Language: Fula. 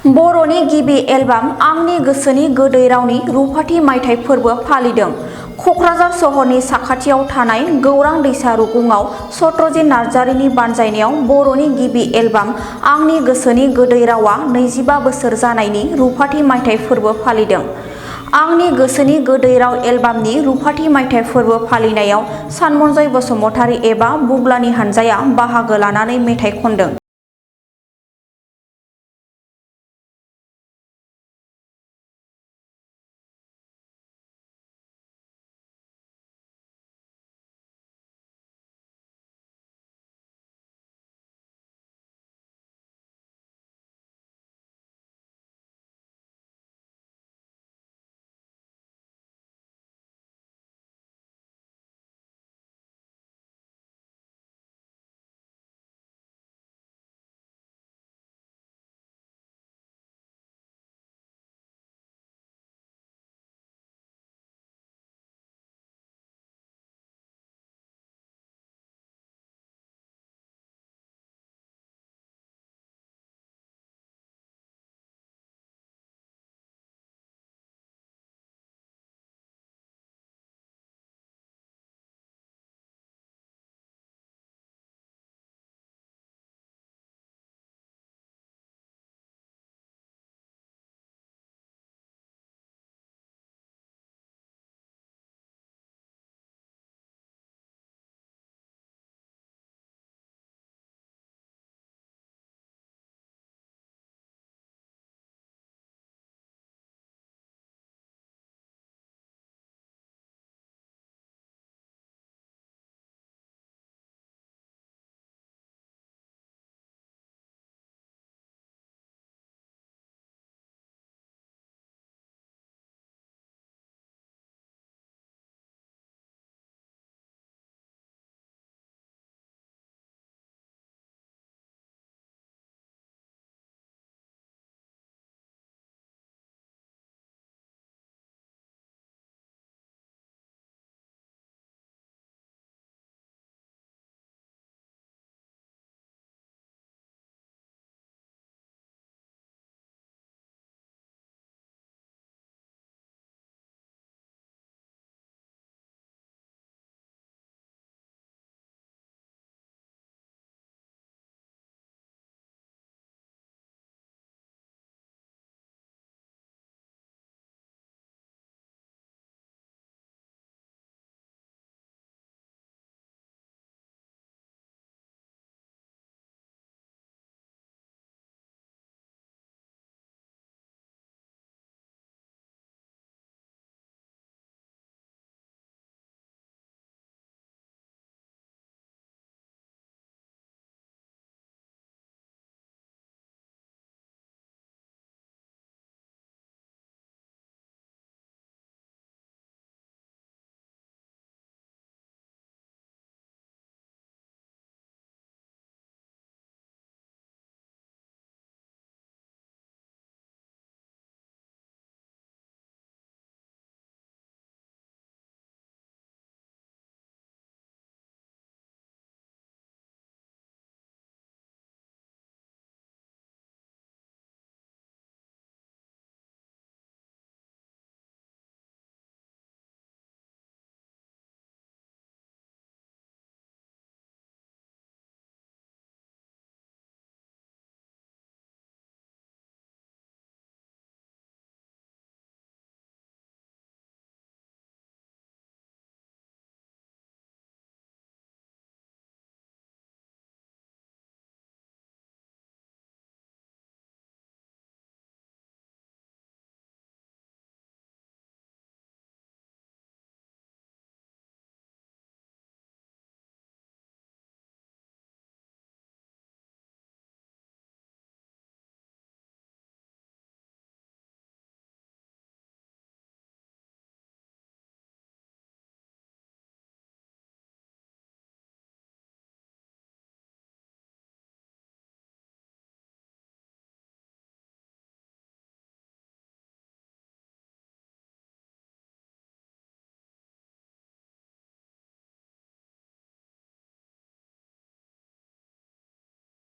बर'नि गिबि एलबाम आंनि गोसोनि गोदै रावनि रुफाथि मायथाइ फोरबो फालिदों। कक्राझार सहरनि साखाथियाव थानाय गौरां दैसा रुगुङाव सत्यजित नार्जारिनि बानजायनायाव बर'नि गिबि एलबाम आंनि गोसोनि गोदै रावा 25 बोसोर जानायनि रुफाथि मायथाइ फोरबो फालिदों। आंनि गोसोनि गोदै राव एलबामनि रुफाथि मायथाइ फोरबो फालिनायाव सानमन्जय बसुमतारी एबा बुग्लानि हानजाया बाहागो लानानै मेथाइ खनदों।